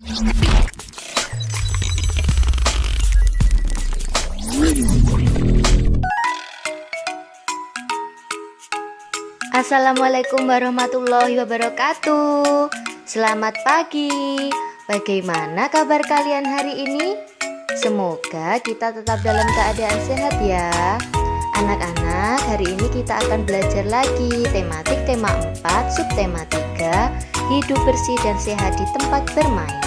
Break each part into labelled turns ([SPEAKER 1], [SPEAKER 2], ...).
[SPEAKER 1] Assalamualaikum warahmatullahi wabarakatuh. Selamat pagi. Bagaimana kabar kalian hari ini? Semoga kita tetap dalam keadaan sehat ya. Anak-anak, hari ini kita akan belajar lagi tematik tema 4, subtema 3, hidup bersih dan sehat di tempat bermain.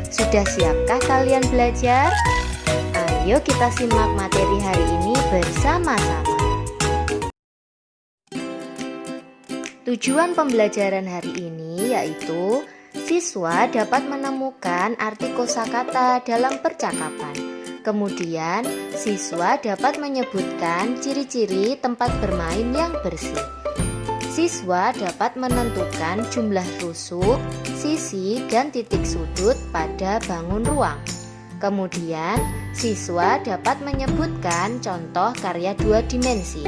[SPEAKER 1] Sudah siapkah kalian belajar? Ayo kita simak materi hari ini bersama-sama. Tujuan pembelajaran hari ini yaitu siswa dapat menemukan arti kosakata dalam percakapan. Kemudian, siswa dapat menyebutkan ciri-ciri tempat bermain yang bersih. Siswa dapat menentukan jumlah rusuk, sisi, dan titik sudut pada bangun ruang. Kemudian, siswa dapat menyebutkan contoh karya 2 dimensi.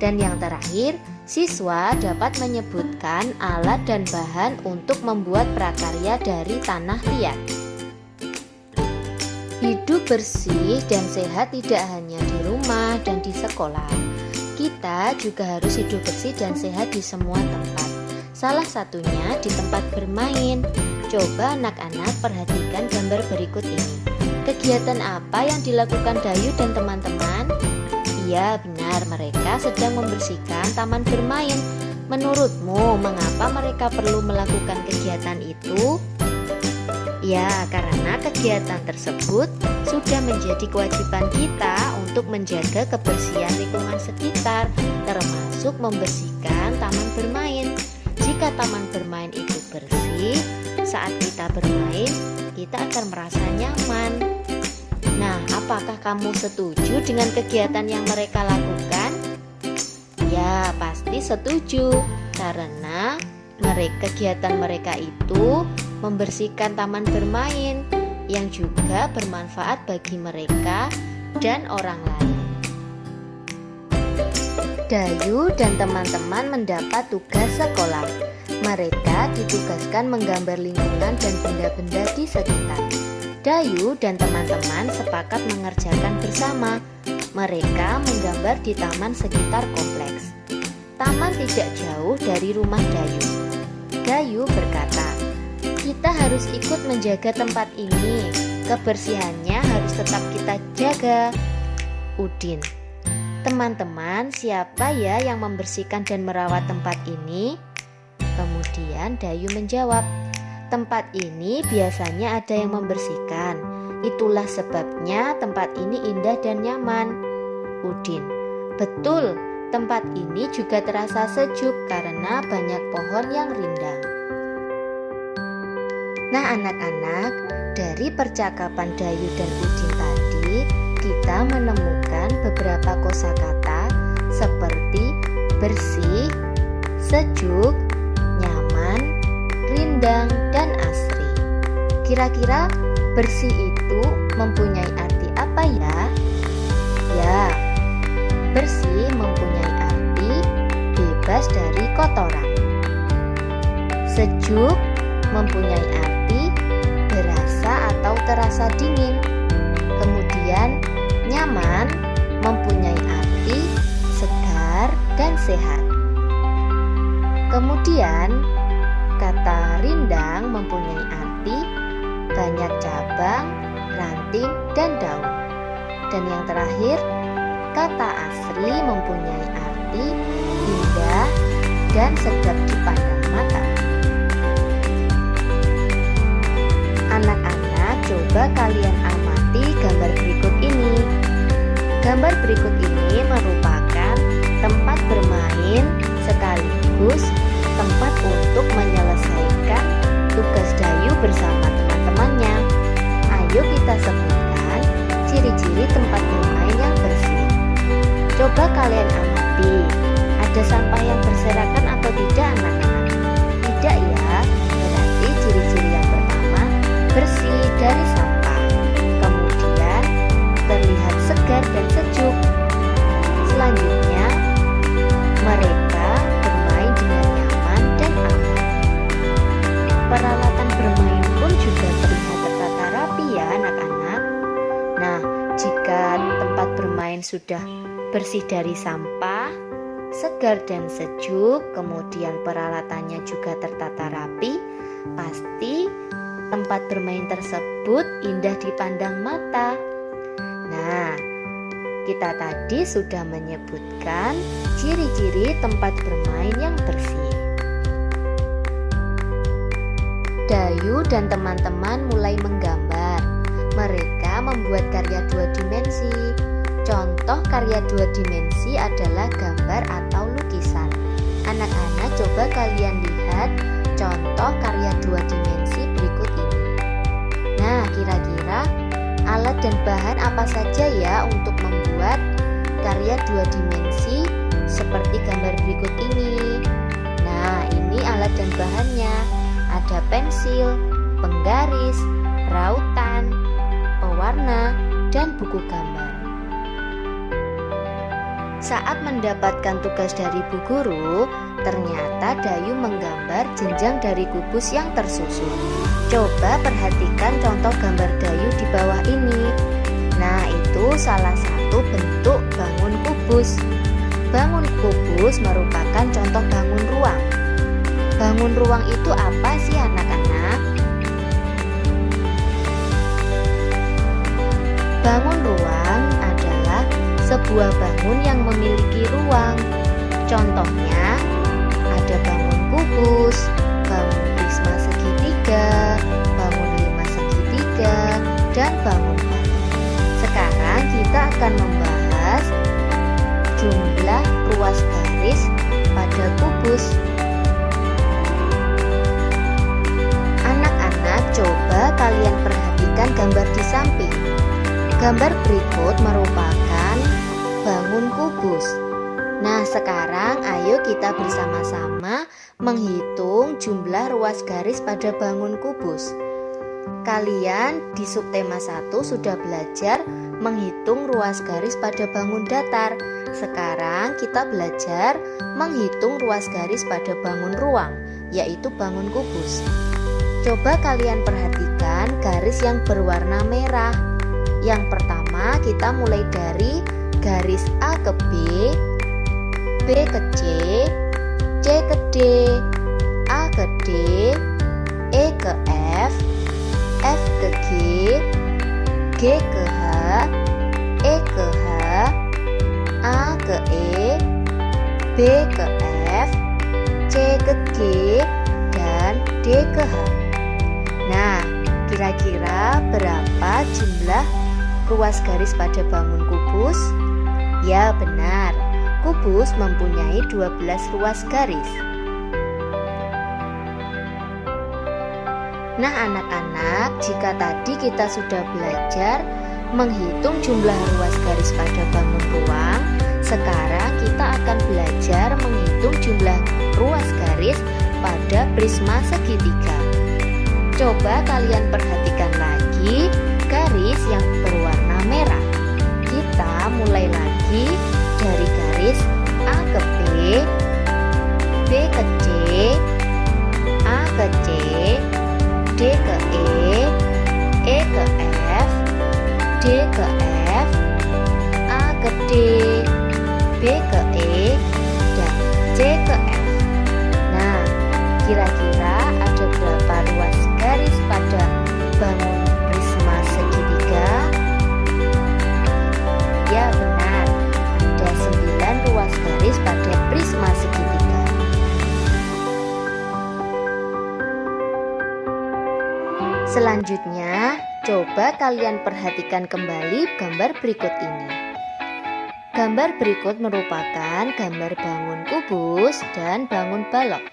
[SPEAKER 1] Dan yang terakhir, siswa dapat menyebutkan alat dan bahan untuk membuat prakarya dari tanah liat. Hidup bersih dan sehat tidak hanya di rumah dan di sekolah. Kita juga harus hidup bersih dan sehat di semua tempat. Salah satunya di tempat bermain. Coba anak-anak perhatikan gambar berikut ini. Kegiatan apa yang dilakukan Dayu dan teman-teman? Ya benar, mereka sedang membersihkan taman bermain. Menurutmu, mengapa mereka perlu melakukan kegiatan itu? Ya, karena kegiatan tersebut sudah menjadi kewajiban kita untuk menjaga kebersihan lingkungan sekitar, termasuk membersihkan taman bermain. Jika taman bermain itu bersih, saat kita bermain, kita akan merasa nyaman. Nah, apakah kamu setuju dengan kegiatan yang mereka lakukan? Ya, pasti setuju. Karena kegiatan mereka itu membersihkan taman bermain yang juga bermanfaat bagi mereka dan orang lain. Dayu dan teman-teman mendapat tugas sekolah. Mereka ditugaskan menggambar lingkungan dan benda-benda di sekitar. Dayu dan teman-teman sepakat mengerjakan bersama. Mereka menggambar di taman sekitar kompleks. Taman tidak jauh dari rumah Dayu. Dayu berkata, "Kita harus ikut menjaga tempat ini. Kebersihannya harus tetap kita jaga." Udin, "Teman-teman, siapa ya yang membersihkan dan merawat tempat ini?" Kemudian Dayu menjawab, "Tempat ini biasanya ada yang membersihkan. Itulah sebabnya tempat ini indah dan nyaman." Udin, "Betul, tempat ini juga terasa sejuk karena banyak pohon yang rindang." Nah anak-anak, dari percakapan Dayu dan Udin tadi, kita menemukan beberapa kosakata seperti bersih, sejuk, nyaman, rindang, dan asri. Kira-kira bersih itu mempunyai arti apa ya? Ya, bersih mempunyai arti bebas dari kotoran. Sejuk mempunyai arti berasa atau terasa dingin. Kemudian nyaman mempunyai arti segar dan sehat. Kemudian kata rindang mempunyai arti banyak cabang, ranting, dan daun. Dan yang terakhir, kata asri mempunyai arti indah dan sedap dipandang mata. Anak-anak, coba kalian amati gambar berikut ini. Gambar berikut ini merupakan tempat bermain sekaligus tempat untuk menyelesaikan tugas Dayu bersama teman-temannya. Ayo kita sebutkan ciri-ciri tempat bermain yang bersih. Coba kalian amati, ada sampah yang berserakan atau tidak anak-anak? Tidak ya, berarti ciri-ciri yang pertama bersih dari sampah. Kemudian terlihat segar dan sejuk. Selanjutnya, mereka bermain dengan nyaman dan aman. Peralatan bermain pun juga terlihat sudah bersih dari sampah, segar dan sejuk, kemudian peralatannya juga tertata rapi, pasti tempat bermain tersebut indah dipandang mata. Nah, kita tadi sudah menyebutkan ciri-ciri tempat bermain yang bersih. Dayu dan teman-teman mulai menggambar. Mereka membuat karya 2 dimensi. Contoh karya 2 dimensi adalah gambar atau lukisan. Anak-anak, coba kalian lihat contoh karya 2 dimensi berikut ini. Nah, kira-kira alat dan bahan apa saja ya untuk membuat karya 2 dimensi seperti gambar berikut ini? Nah, ini alat dan bahannya. Ada pensil, penggaris, rautan, pewarna, dan buku gambar. Saat mendapatkan tugas dari Bu Guru, ternyata Dayu menggambar jenjang dari kubus yang tersusun. Coba perhatikan contoh gambar Dayu di bawah ini. Nah, itu salah satu bentuk bangun kubus. Bangun kubus merupakan contoh bangun ruang. Bangun ruang itu apa sih anak-anak? Bangun ruang adalah sebuah bangun yang memiliki ruang. Contohnya ada bangun kubus, bangun prisma segitiga, bangun 5 segitiga, dan bangun batu. Sekarang kita akan membahas jumlah ruas garis pada kubus. Coba kalian perhatikan gambar di samping. Gambar berikut merupakan bangun kubus. Nah, sekarang ayo kita bersama-sama menghitung jumlah ruas garis pada bangun kubus. Kalian di subtema 1 sudah belajar menghitung ruas garis pada bangun datar. Sekarang kita belajar menghitung ruas garis pada bangun ruang, yaitu bangun kubus. Coba kalian perhatikan garis yang berwarna merah. Yang pertama kita mulai dari garis A ke B, B ke C ke D, A ke D, E ke F, F ke G, G ke H, E ke H, A ke E, B ke F, C ke G, dan D ke H. Nah, kira-kira berapa jumlah ruas garis pada bangun kubus? Ya, benar. Kubus mempunyai 12 ruas garis. Nah, anak-anak, jika tadi kita sudah belajar menghitung jumlah ruas garis pada bangun ruang, sekarang kita akan belajar menghitung jumlah ruas garis pada prisma segitiga. Coba kalian perhatikan lagi garis yang berwarna merah. Kita mulai lagi dari garis A ke B, B ke C, A ke C, D ke E ke F, D ke F, A ke D, B ke E, dan C ke F. Nah, kira-kira ada berapa ruas garis pada bangun prisma segitiga? Ya, benar, ada 9 ruas garis pada prisma segitiga. Selanjutnya, coba kalian perhatikan kembali gambar berikut ini. Gambar berikut merupakan gambar bangun kubus dan bangun balok.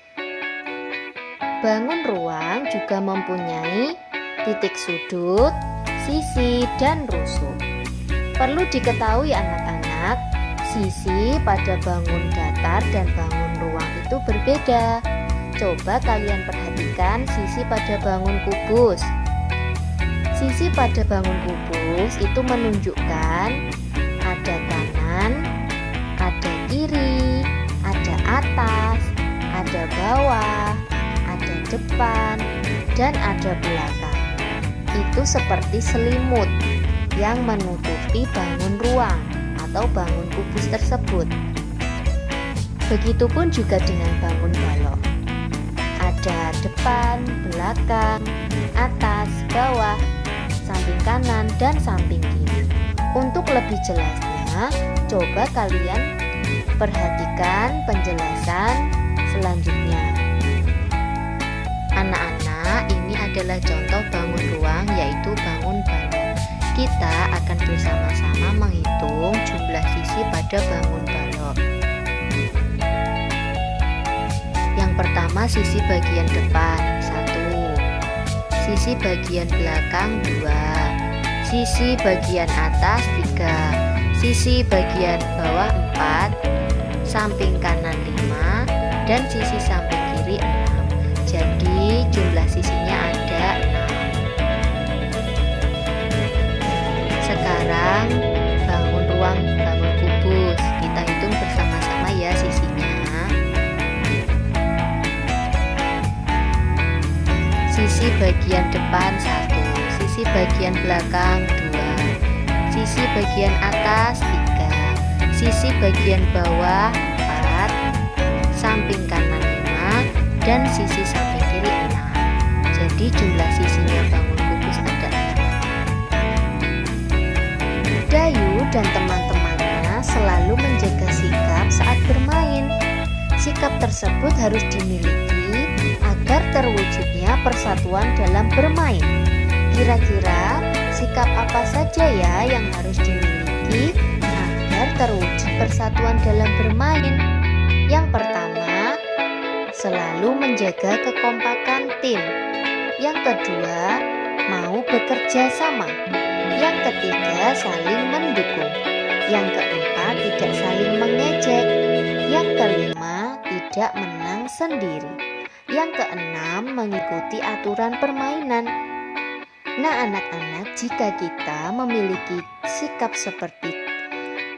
[SPEAKER 1] Bangun ruang juga mempunyai titik sudut, sisi, dan rusuk. Perlu diketahui anak-anak, sisi pada bangun datar dan bangun ruang itu berbeda. Coba kalian perhatikan sisi pada bangun kubus. Sisi pada bangun kubus itu menunjukkan ada kanan, ada kiri, ada atas, ada bawah, ada depan, dan ada belakang. Itu seperti selimut yang menutupi bangun ruang atau bangun kubus tersebut. Begitupun juga dengan bangun balok. Ada depan, belakang, atas, bawah, samping kanan, dan samping kiri. Untuk lebih jelasnya, coba kalian perhatikan penjelasan selanjutnya. Anak-anak, ini adalah contoh bangun ruang, yaitu bangun balok. Kita akan bersama-sama menghitung jumlah sisi pada bangun balok. Yang pertama, sisi bagian depan 1, sisi bagian belakang 2, sisi bagian atas 3, sisi bagian bawah 4, samping kanan 5, dan sisi samping kiri 6. Jadi jumlah sisinya ada 6. Sekarang bangun ruang, bangun kubus. Kita hitung bersama-sama ya sisinya. Sisi bagian depan 1, sisi bagian belakang 2, sisi bagian atas 3, sisi bagian bawah 4, samping kanan 5, dan sisi samping kiri 6. Jadi jumlah sisinya bangun kubus ada 6. Dayu dan teman-temannya selalu menjaga sikap saat bermain. Sikap tersebut harus dimiliki agar terwujudnya persatuan dalam bermain. Kira-kira sikap apa saja ya yang harus dimiliki agar terwujud persatuan dalam bermain? Yang pertama, selalu menjaga kekompakan tim. Yang kedua, mau bekerja sama. Yang ketiga, saling mendukung. Yang keempat, tidak saling mengejek. Yang kelima, tidak menang sendiri. Yang keenam, mengikuti aturan permainan. Nah anak-anak, jika kita memiliki sikap seperti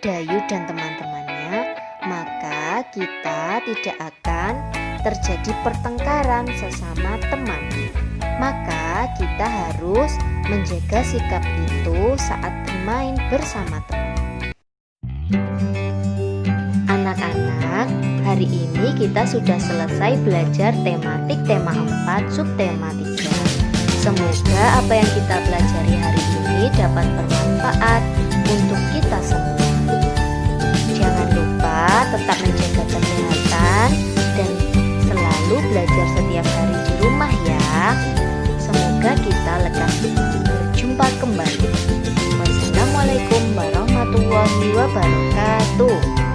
[SPEAKER 1] Dayu dan teman-temannya, maka kita tidak akan terjadi pertengkaran sesama teman. Maka kita harus menjaga sikap itu saat bermain bersama teman. Anak-anak, hari ini kita sudah selesai belajar tematik tema 4 subtema 3. Semoga apa yang kita pelajari hari ini dapat bermanfaat untuk kita semua. Jangan lupa tetap menjaga kesehatan dan selalu belajar setiap hari di rumah ya. Semoga kita lekas berjumpa kembali. Wassalamualaikum warahmatullahi wabarakatuh.